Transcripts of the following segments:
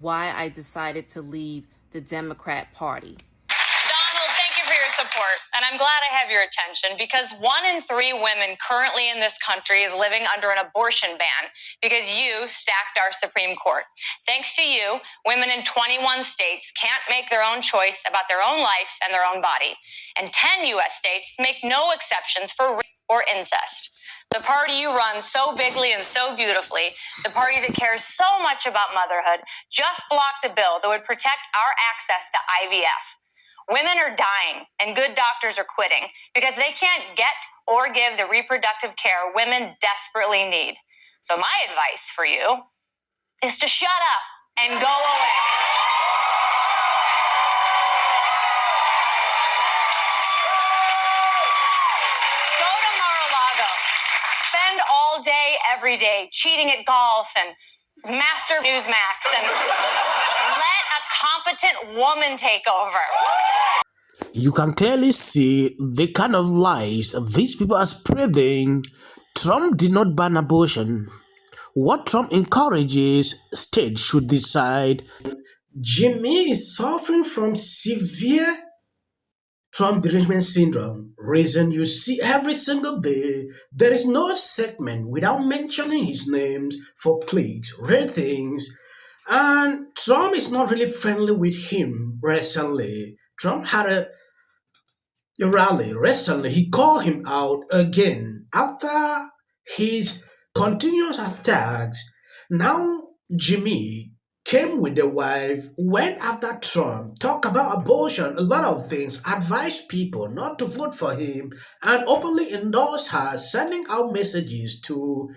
why I decided to leave the Democrat Party. Donald, thank you for your support, and I'm glad I have your attention because 1 in 3 women currently in this country is living under an abortion ban because you stacked our Supreme Court. Thanks to you, women in 21 states can't make their own choice about their own life and their own body, and 10 U.S. states make no exceptions for rape or incest. The party you run so bigly and so beautifully, the party that cares so much about motherhood, just blocked a bill that would protect our access to IVF. Women are dying and good doctors are quitting because they can't get or give the reproductive care women desperately need. So my advice for you is to shut up and go away. Go to Mar-a-Lago. Spend all day, every day, cheating at golf and master Newsmax and let a competent woman take over. You can clearly see the kind of lies these people are spreading. Trump did not ban abortion. What Trump encourages, states should decide. Jimmy is suffering from severe Trump derangement syndrome. Reason you see every single day, there is no segment without mentioning his names for clicks, ratings, and Trump is not really friendly with him recently. Trump had a rally recently. He called him out again after his continuous attacks. Now Jimmy came with the wife, went after Trump, talked about abortion, a lot of things, advised people not to vote for him, and openly endorsed her, sending out messages to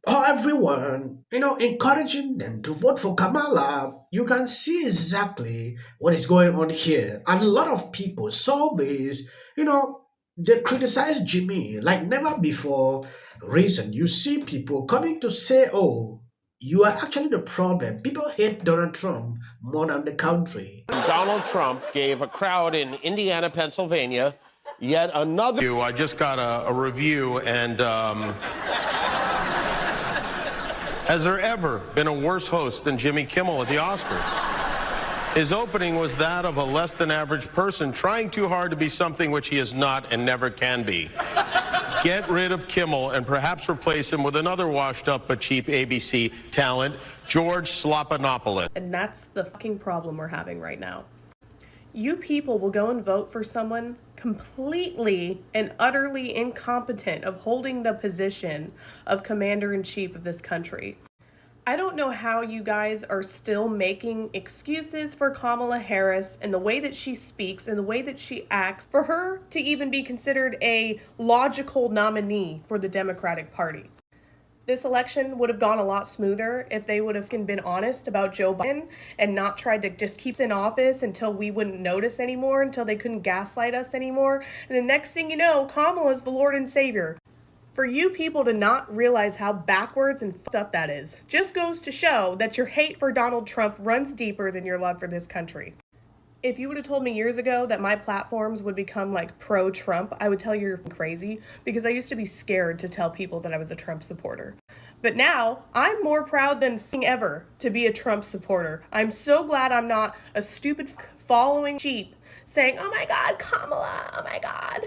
everyone, encouraging them to vote for Kamala. You can see exactly what is going on here. And a lot of people saw this, they criticized Jimmy like never before. Reason you see people coming to say, oh, you are actually the problem. People hate Donald Trump more than the country. Donald Trump gave a crowd in Indiana, Pennsylvania, yet another. I just got a review, and has there ever been a worse host than Jimmy Kimmel at the Oscars? His opening was that of a less than average person trying too hard to be something which he is not and never can be. Get rid of Kimmel and perhaps replace him with another washed up but cheap ABC talent, George Slopanopoulos. And that's the fucking problem we're having right now. You people will go and vote for someone completely and utterly incompetent of holding the position of commander-in-chief of this country. I don't know how you guys are still making excuses for Kamala Harris and the way that she speaks and the way that she acts for her to even be considered a logical nominee for the Democratic Party. This election would have gone a lot smoother if they would have been honest about Joe Biden and not tried to just keep us in office until we wouldn't notice anymore, until they couldn't gaslight us anymore. And the next thing you know, Kamala is the Lord and Savior. For you people to not realize how backwards and fucked up that is just goes to show that your hate for Donald Trump runs deeper than your love for this country. If you would have told me years ago that my platforms would become like pro-Trump, I would tell you you're crazy, because I used to be scared to tell people that I was a Trump supporter. But now I'm more proud than ever to be a Trump supporter. I'm so glad I'm not a stupid following sheep saying, oh my God, Kamala, oh my God.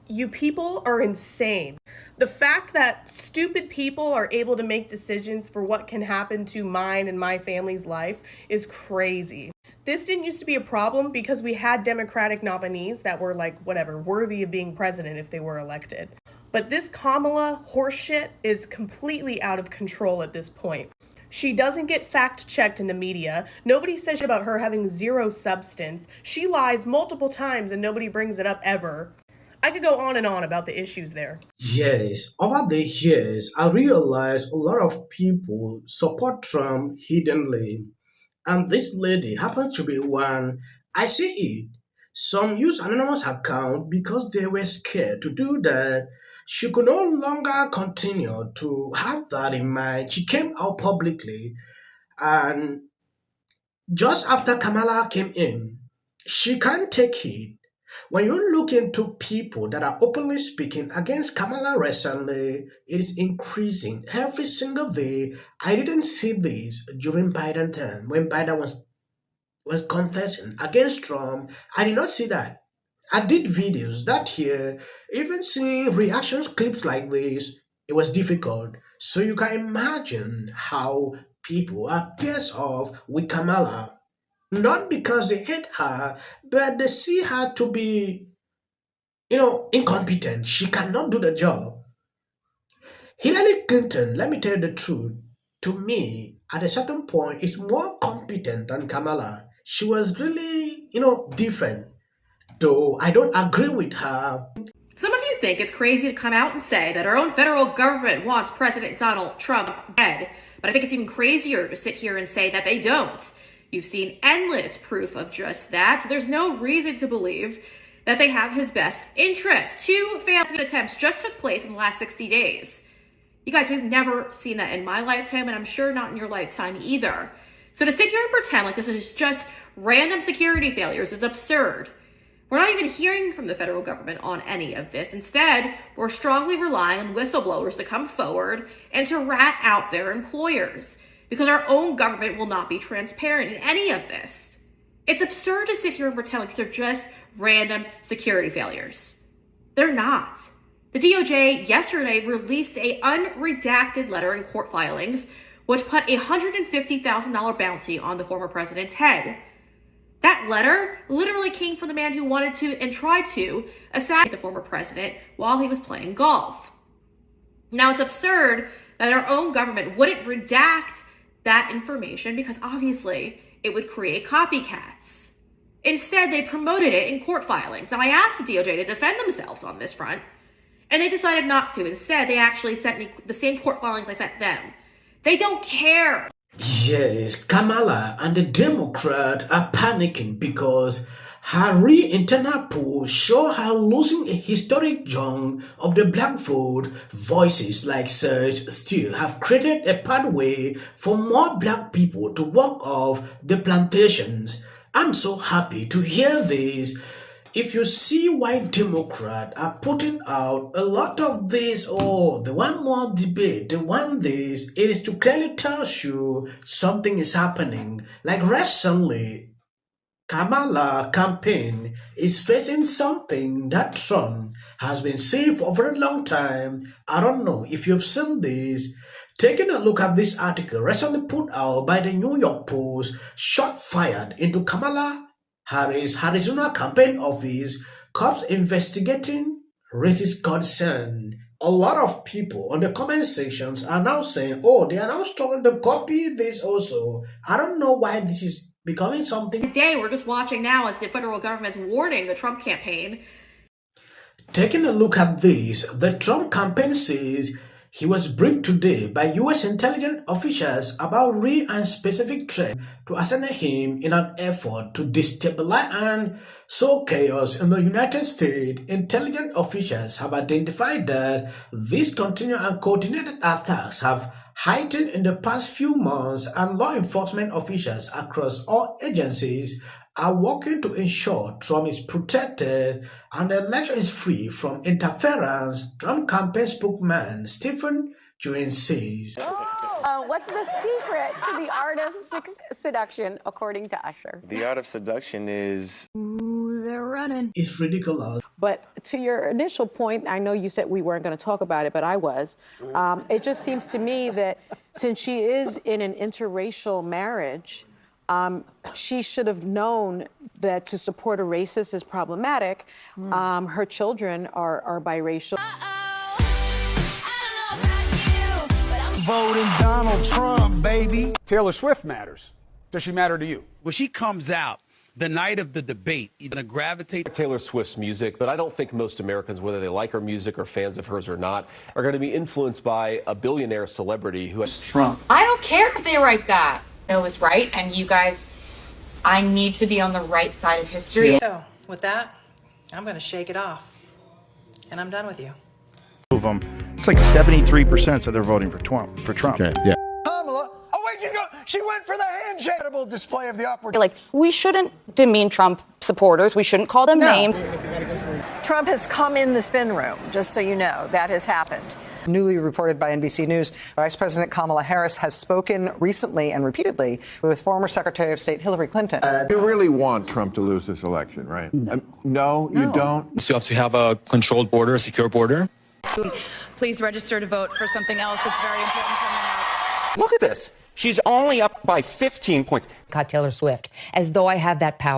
You people are insane. The fact that stupid people are able to make decisions for what can happen to mine and my family's life is crazy. This didn't used to be a problem because we had Democratic nominees that were like, whatever, worthy of being president if they were elected. But this Kamala horseshit is completely out of control at this point. She doesn't get fact-checked in the media. Nobody says shit about her having zero substance. She lies multiple times and nobody brings it up ever. I could go on and on about the issues there. Yes, over the years, I realized a lot of people support Trump hiddenly. And this lady happened to be one. I see it. Some use anonymous account because they were scared to do that. She could no longer continue to have that in mind. She came out publicly, and just after Kamala came in, she can't take it. When you look into people that are openly speaking against Kamala recently, it is increasing every single day. I didn't see this during Biden time when Biden was confessing against Trump. I did not see that. I did videos that year. Even seeing reactions clips like this, it was difficult. So you can imagine how people are pissed off with Kamala. Not because they hate her, but they see her to be, incompetent. She cannot do the job. Hillary Clinton, let me tell you the truth, to me, at a certain point, is more competent than Kamala. She was really, different. Though I don't agree with her. Some of you think it's crazy to come out and say that our own federal government wants President Donald Trump dead, but I think it's even crazier to sit here and say that they don't. You've seen endless proof of just that, so there's no reason to believe that they have his best interest. 2 failed attempts just took place in the last 60 days. You guys, we've never seen that in my lifetime, and I'm sure not in your lifetime either. So to sit here and pretend like this is just random security failures is absurd. We're not even hearing from the federal government on any of this. Instead, we're strongly relying on whistleblowers to come forward and to rat out their employers, because our own government will not be transparent in any of this. It's absurd to sit here and pretend like they're just random security failures. They're not. The DOJ yesterday released an unredacted letter in court filings, which put a $150,000 bounty on the former president's head. That letter literally came from the man who wanted to and tried to assassinate the former president while he was playing golf. Now, it's absurd that our own government wouldn't redact that information because obviously it would create copycats. Instead, they promoted it in court filings. Now, I asked the DOJ to defend themselves on this front, and they decided not to. Instead, they actually sent me the same court filings I sent them. They don't care. Yes, Kamala and the Democrat are panicking because her internal polls show her losing a historic chunk of the black vote. Voices like such still have created a pathway for more black people to walk off the plantations. I'm so happy to hear this. If you see why Democrats are putting out a lot of this, the one more debate, the one this, it is to clearly tell you something is happening. Like recently, Kamala campaign is facing something that Trump has been saying for a very long time. I don't know if you've seen this. Taking a look at this article recently put out by the New York Post, shot fired into Kamala Harris' Arizona campaign office, cops investigating racist concern. A lot of people on the comment sections are now saying, they are now starting to copy this also. I don't know why this is becoming something. Today, we're just watching now as the federal government's warning the Trump campaign. Taking a look at this, the Trump campaign says he was briefed today by U.S. intelligence officials about real and specific threats to assassinate him in an effort to destabilize and sow chaos in the United States. Intelligence officials have identified that these continued and coordinated attacks have heightened in the past few months, and law enforcement officials across all agencies are working to ensure Trump is protected and the election is free from interference. Trump campaign spokesman Stephen Jones says. What's the secret to the art of seduction, according to Usher? The art of seduction is... Ooh, they're running. It's ridiculous. But to your initial point, I know you said we weren't going to talk about it, but I was. It just seems to me that since she is in an interracial marriage, she should have known that to support a racist is problematic. Her children are biracial. Voting Donald Trump, baby. Taylor Swift matters. Does she matter to you? When she comes out the night of the debate, you're going to gravitate to Taylor Swift's music, but I don't think most Americans, whether they like her music or fans of hers or not, are going to be influenced by a billionaire celebrity who has Trump. I don't care if they write that. It was right, and you guys, I need to be on the right side of history. So, with that, I'm going to shake it off, and I'm done with you. Of them, it's like 73% said they're voting for Trump. Okay, yeah. Kamala, oh wait, she went for the hand incredible display of the awkward. Like, we shouldn't demean Trump supporters. We shouldn't call them names. Trump has come in the spin room, just so you know. That has happened. Newly reported by NBC News, Vice President Kamala Harris has spoken recently and repeatedly with former Secretary of State Hillary Clinton. You really want Trump to lose this election, right? No, you don't. So you have to have a controlled border, a secure border. Please register to vote for something else that's very important coming up. Look at this. She's only up by 15 points. Got Taylor Swift, as though I have that power.